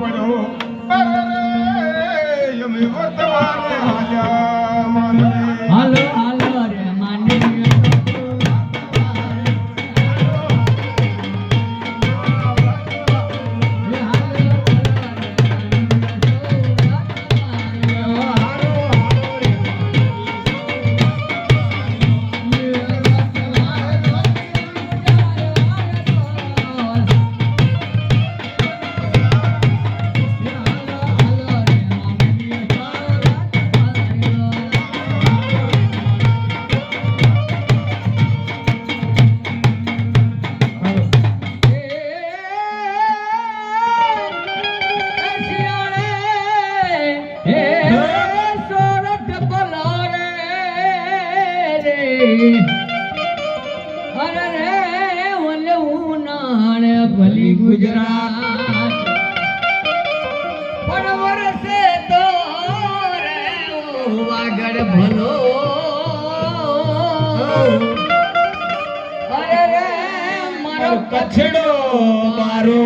પડ્યો અરે યમે વર્તમાને હાજા માનવે હાલો હાલો રે માનવી અરે રે ઓલે ઉનાળે ભલી ગુજરાત પણ વરસે તો રે વાગડ ભલો અરે રે મારો કછડો મારો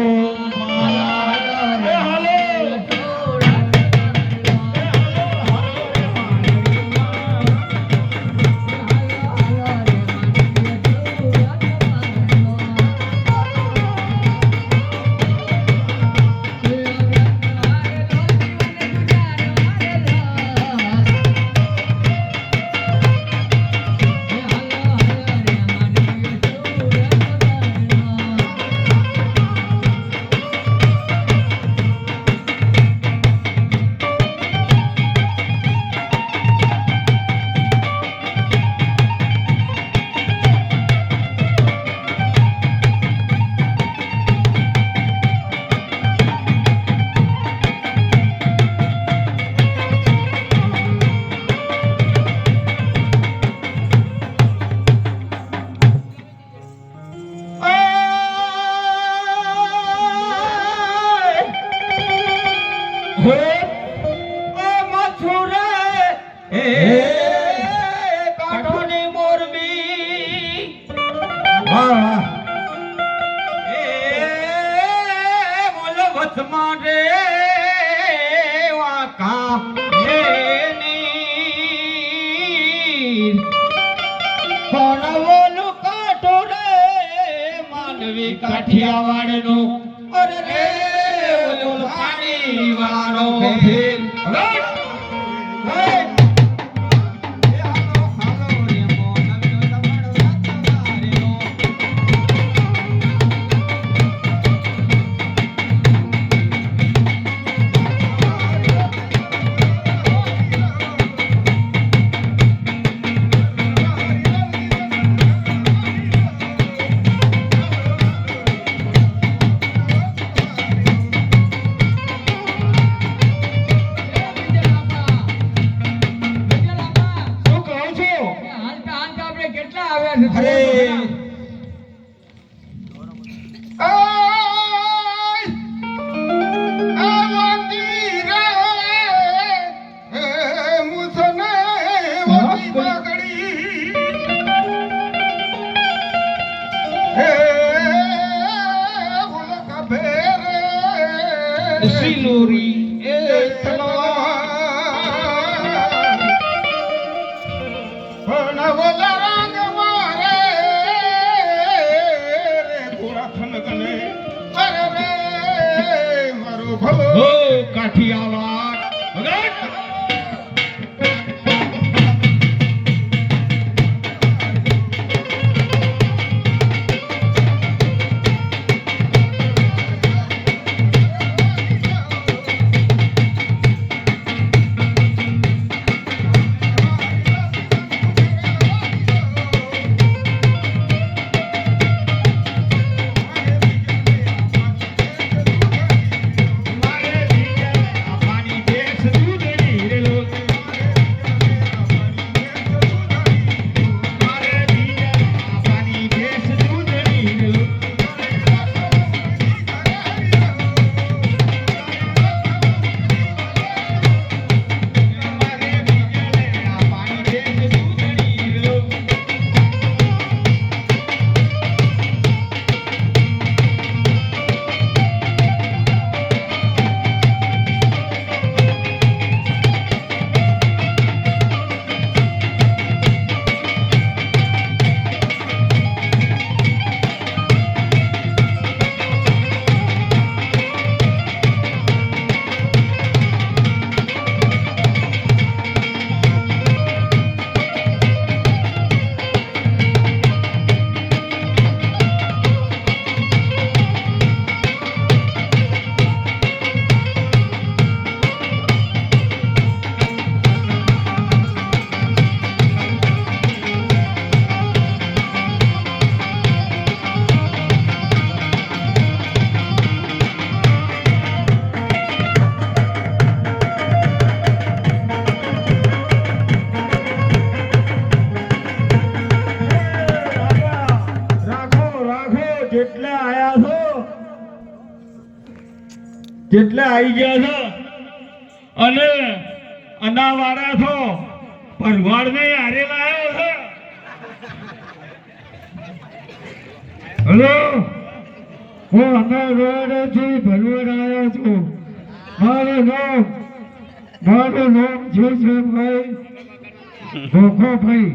કાઠિયાવાડ નો અરે રે ઓલો પાણી વાળો ફેર સિલોરી એ તલવાર ભણવલા રંગ મારે રે થોડા ખનગને અરે રે મારો ભલો ઓ કાઠિયાવાડ ભગત જેટલા આયા છો જેટલા આવી ગયા છો અને અનાવાળા છો ભરવાડને હારે લાવ્યો છે. હેલો, હું અનાવાડાથી ભરવાડ આવ્યો છું. મારું નામ છે ભાઈ ભોખોભાઈ.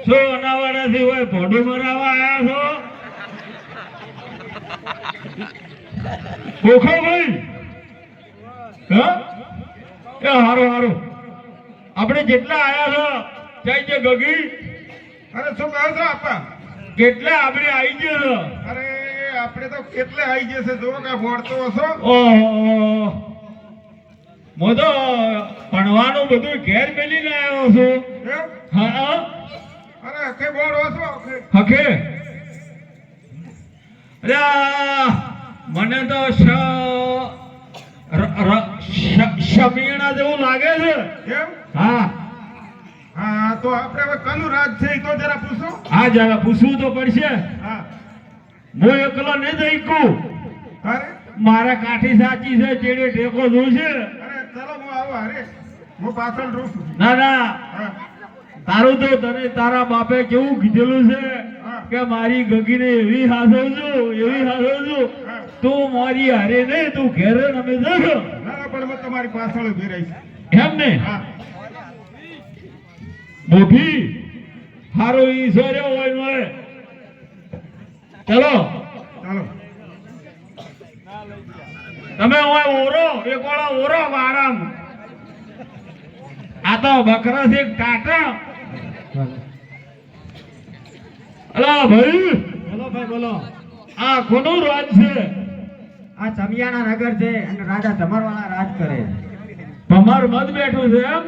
શું અનાવાડાથી હોય ભોડું મરાવા આવ્યા છો? ભોખાભાઈ, હા એ હારું હારું. આપણે જેટલા આયા છો જય જય ગગી. અરે શું કહો છો આપા? કેટલા આપણે આવી ગયા છો? અરે આપણે તો કેટલે આવી જશે જો કે ભોળતો હશો. ઓહો, હું તો ભણવાનું બધું ઘેર મેલીને આવ્યો છું. એમ? હા અરે કે બોર હશો કે હકે. અરે મને તો શમીણા જેવું લાગે છે. એમ? હા હા તો આપણે હવે કનું રાજ છે ઈ તો જરા પૂછો. હા જરા પૂછવું તો પડશે. હા હું એકલો નહીં જઈ કું. અરે મારા કાઠી સાચી છે ચેડે ટેકો જોશે. અરે ચાલો હું આવું અરે હું પાછળ રહું છું. ના ના, હા તારું તો તને તારા બાપે કેવું કીધેલું છે કે મારી ગગીને એવી હાસવજો એવી હાસવજો. હા. તું મારી હારે નહીં, તું ઘેરે અમે જશો. ના ના, પણ હું તમારી પાછળ ઊભી રહીશ. એમ ને હા મોટી હારો ઈશ્વર્ય હોય નોય. ચલો ચાલો. તમે હોય ઓરો એક વાળા ઓરો વારામ. આ તો બકરા છે ટાટા. અલા ભાઈ, બોલો ભાઈ બોલો. આ કોનું રાજ છે? આ ચમિયાના નગર છે અને રાજા ધમરવાળા રાજ કરે. ભમાર મત બેઠું છે એમ?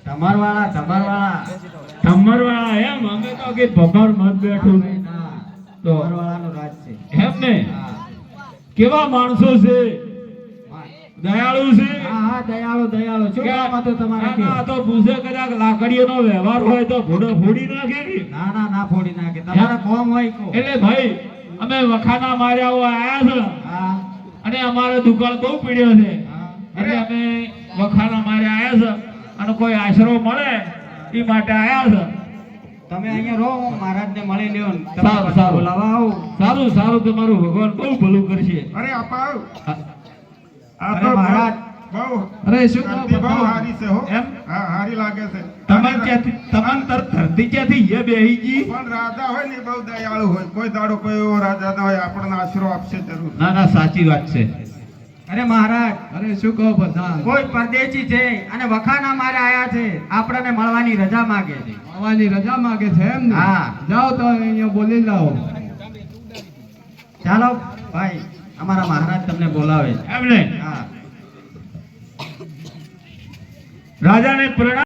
ધમરવાળા ધમરવાળા એમ? અમે તો કે ભમાર મત બેઠું છે. તો ધમરવાળાનું રાજ છે. એમ ને? હા કેવા માણસો છે? દયાળુ છે? હા દયાળુ દયાળુ. શું કામ હતું તમારે? ના, ના, આ તો પૂછે કદાચ લાકડીઓનો વ્યવહાર હોય તો ભૂડો ફોડી નાખે કે? ના ના ના ફોડી નાખે. તમારે કોમ હોય કો. એટલે ભાઈ અમે વખાના માર્યા હોય આયા છે હા અને અમારે દુકાળ બહુ પીડ્યો છે હા. એટલે અમે વખાના માર્યા આયા છે અને કોઈ આશરો મળે એ માટે આયા છે. તમે અહીંયા રહો, હું મહારાજને મળી લ્યો ને સારું, તમારા પાસે સારું. બોલાવવા આવું. સારું સારું, તમારું ભગવાન બહુ ભલું કરશે. અરે આપા આવ. હા, આ અરે તો મહારાજ. બહુ અરે શું કહો ધરતી બહુ બધા? હારી છે હો. એમ? હા હારી લાગે છે. તમાર ક્યાંથી ધરતી ક્યાંથી એ બેહી ગઈ? પણ રાજા હોય ને એ બહુ દયાળુ હોય. કોઈ દાડો કોઈ એવો રાજા ના હોય આપણને આશરો આપશે જરૂર. ના ના, સાચી વાત છે. અરે મહારાજ, અરે શું કહો બધા? કોઈ પરદેશી છે અને વખાના મારે આયા છે, આપણને મળવાની રજા માંગે છે. આવવાની રજા માંગે છે એમ ને? હા. જાઓ તો અહીંયા બોલી લાવો. ચાલો ભાઈ, અમારા મહારાજ તમને બોલાવે છે. એમ ને? હા રાજાને પ્રણામ.